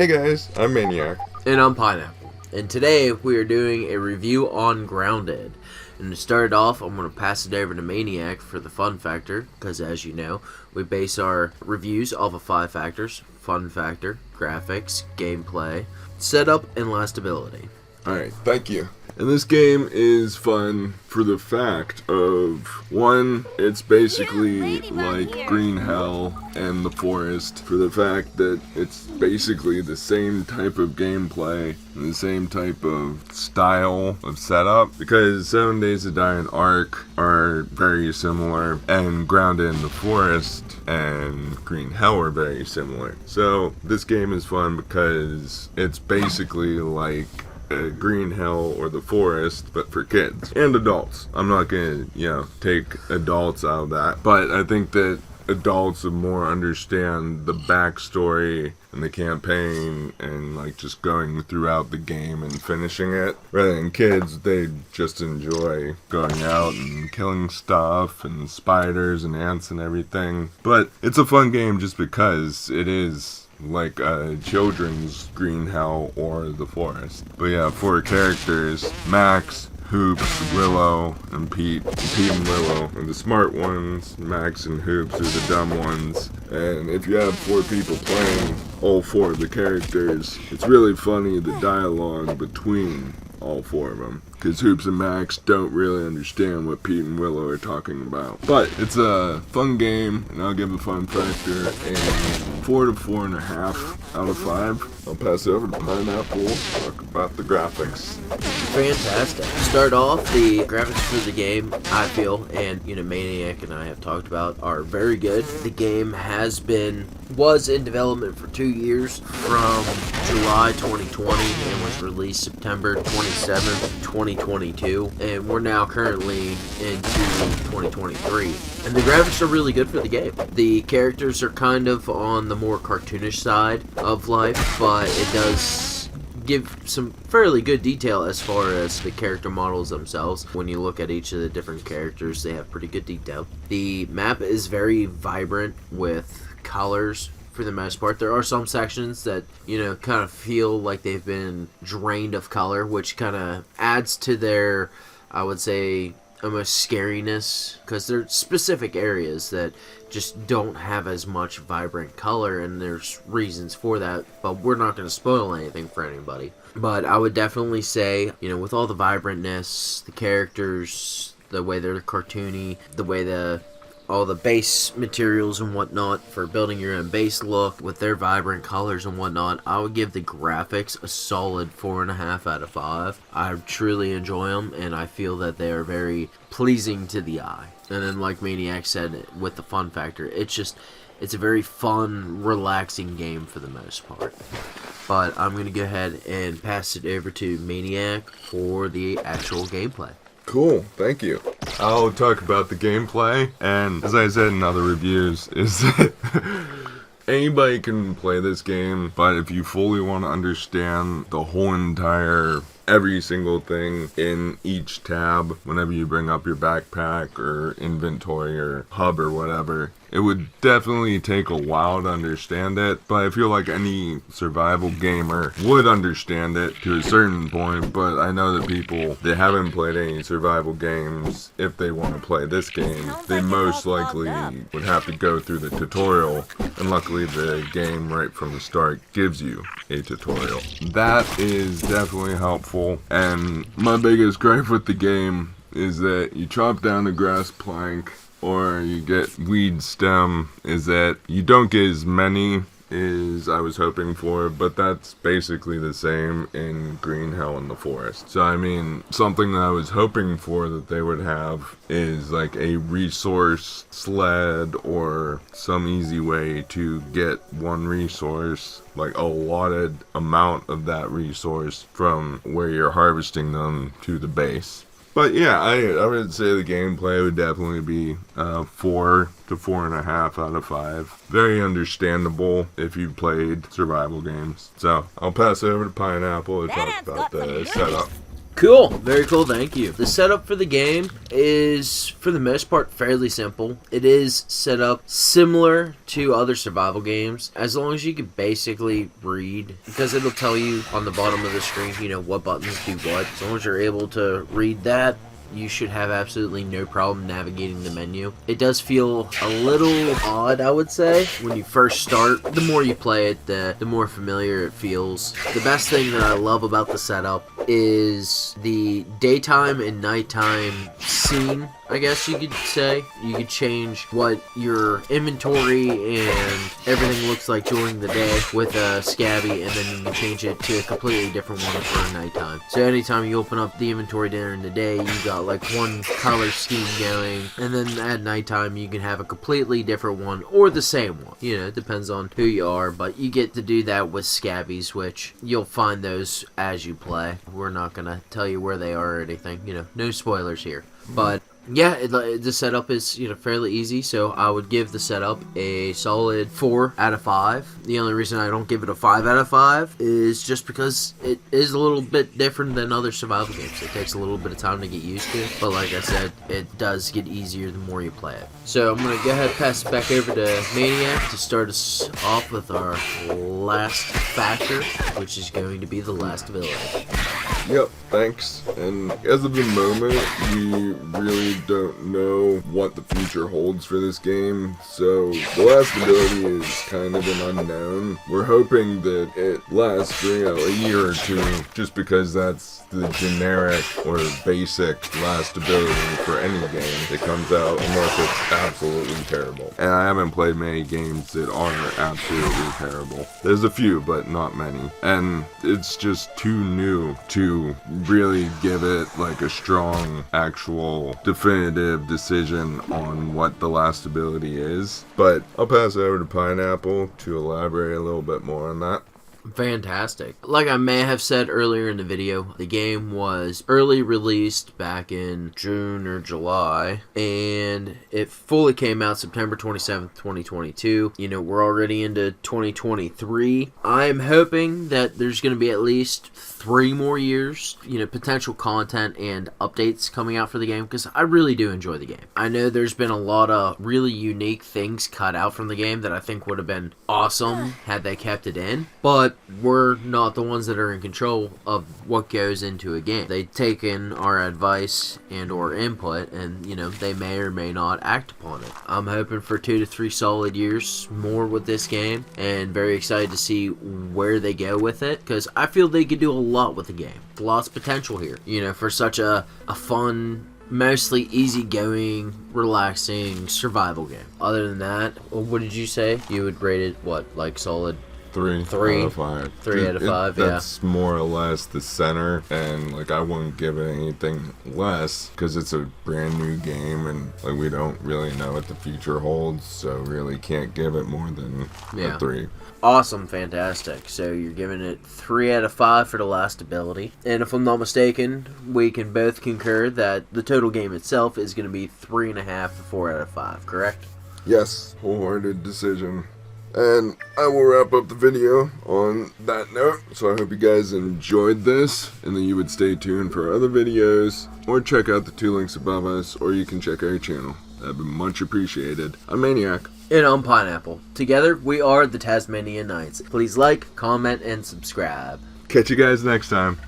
Hey guys, I'm Maniac. And I'm Pineapple. And today we are doing a review on Grounded. And to start it off, I'm going to pass it over to Maniac for the fun factor, because as you know, we base our reviews off of 5 factors: fun factor, graphics, gameplay, setup, and lastability. Alright, thank you. And this game is fun for the fact of, one, it's basically like Green Hell and the Forest, for the fact that it's basically the same type of gameplay and the same type of style of setup, because 7 Days to Die and Ark are very similar, and Grounded in the Forest and Green Hell are very similar. So this game is fun because it's basically like Green Hell or the Forest, but for kids and adults. I'm not gonna, take adults out of that, but I think that adults would more understand the backstory and the campaign and like just going throughout the game and finishing it, rather than kids. They just enjoy going out and killing stuff and spiders and ants and everything. But it's a fun game just because it is like a children's Green Hell or the Forest. But yeah, 4 characters: Max, Hoops, Willow, and Pete. Pete and Willow are the smart ones. Max and Hoops are the dumb ones. And if you have 4 people playing all 4 of the characters, it's really funny, the dialogue between all 4 of them, because Hoops and Max don't really understand what Pete and Willow are talking about. But it's a fun game, and I'll give a fun factor a 4 to 4.5 out of 5. I'll pass it over to Pineapple to talk about the graphics. Fantastic. To start off, the graphics for the game, I feel, and Maniac and I have talked about, are very good. The game was in development for 2 years, from July 2020, and was released September 27th, 2022, and we're now currently into 2023. And the graphics are really good for the game. The characters are kind of on the more cartoonish side of life, but it does give some fairly good detail as far as the character models themselves. When you look at each of the different characters, they have pretty good detail. The map is very vibrant with colors for the most part. There are some sections that, kind of feel like they've been drained of color, which kind of adds to their, I would say, almost scariness, because there are specific areas that just don't have as much vibrant color, and there's reasons for that, but we're not going to spoil anything for anybody. But I would definitely say, with all the vibrantness, the characters, the way they're cartoony, the way all the base materials and whatnot for building your own base look with their vibrant colors and whatnot, I would give the graphics a solid 4.5 out of 5. I truly enjoy them, and I feel that they are very pleasing to the eye. And then, like Maniac said, with the fun factor, it's a very fun, relaxing game for the most part. But I'm going to go ahead and pass it over to Maniac for the actual gameplay. Cool, thank you. I'll talk about the gameplay, and as I said in other reviews, is that anybody can play this game, but if you fully want to understand the whole entire, every single thing in each tab, whenever you bring up your backpack or inventory or hub or whatever, it would definitely take a while to understand it, but I feel like any survival gamer would understand it to a certain point. But I know that people that haven't played any survival games, if they want to play this game, they most likely would have to go through the tutorial, and luckily the game right from the start gives you a tutorial. That is definitely helpful, and my biggest gripe with the game is that you chop down a grass plank or you get weed stem, is that you don't get as many as I was hoping for, but that's basically the same in Green Hell and the Forest. So I mean, something that I was hoping for that they would have is like a resource sled or some easy way to get one resource, like a allotted amount of that resource from where you're harvesting them to the base. But yeah, I would say the gameplay would definitely be 4 to 4.5 out of 5. Very understandable if you've played survival games. So I'll pass it over to Pineapple to talk about the setup. Cool. Very cool. Thank you. The setup for the game is, for the most part, fairly simple. It is set up similar to other survival games, as long as you can basically read, because it'll tell you on the bottom of the screen, what buttons do what. As long as you're able to read that, you should have absolutely no problem navigating the menu. It does feel a little odd, I would say, when you first start. The more you play it, the more familiar it feels. The best thing that I love about the setup is the daytime and nighttime scene, I guess you could say. You could change what your inventory and everything looks like during the day with a Scabby, and then you can change it to a completely different one for nighttime. So anytime you open up the inventory during the day, you got like one color scheme going, and then at nighttime you can have a completely different one or the same one. It depends on who you are, but you get to do that with Scabbies, which you'll find those as you play. We're not gonna tell you where they are or anything, no spoilers here. But yeah, the setup is fairly easy, so I would give the setup a solid 4 out of 5. The only reason I don't give it a 5 out of 5 is just because it is a little bit different than other survival games. It takes a little bit of time to get used to, but like I said, it does get easier the more you play it. So I'm going to go ahead and pass it back over to Maniac to start us off with our last factor, which is going to be the last ability. Yep, thanks. And as of the moment, we really don't know what the future holds for this game, so the last ability is kind of an unknown. We're hoping that it lasts for, a year or two, just because that's the generic or basic last ability for any game that comes out, unless it's absolutely terrible. And I haven't played many games that are absolutely terrible. There's a few, but not many. And it's just too new to really give it like a strong, actual, definitive decision on what the last ability is. But I'll pass it over to Pineapple to elaborate a little bit more on that. Fantastic. Like I may have said earlier in the video, the game was early released back in June or July, and it fully came out September 27th, 2022. We're already into 2023. I'm hoping that there's going to be at least 3 more years, potential content and updates coming out for the game, because I really do enjoy the game. I know there's been a lot of really unique things cut out from the game that I think would have been awesome had they kept it in, but we're not the ones that are in control of what goes into a game. They take in our advice and or input, and they may or may not act upon it. I'm hoping for 2 to 3 solid years more with this game, and very excited to see where they go with it, because I feel they could do a lot with the game. Lots of potential here, for such a fun, mostly easygoing, relaxing survival game. Other than that, what did you say? You would rate it, what, like solid 3 out of 5. 3 out of 5, yeah. That's more or less the center, and I wouldn't give it anything less, because it's a brand new game, and we don't really know what the future holds, so really can't give it more than a 3. Awesome, fantastic. So you're giving it 3 out of 5 for the last ability. And if I'm not mistaken, we can both concur that the total game itself is going to be 3.5 to 4 out of 5, correct? Yes, wholehearted decision. And I will wrap up the video on that note. So I hope you guys enjoyed this, and that you would stay tuned for other videos, or check out the 2 links above us, or you can check our channel. That'd be much appreciated. I'm Maniac. And I'm Pineapple. Together, we are the Tazmanian Knights. Please like, comment, and subscribe. Catch you guys next time.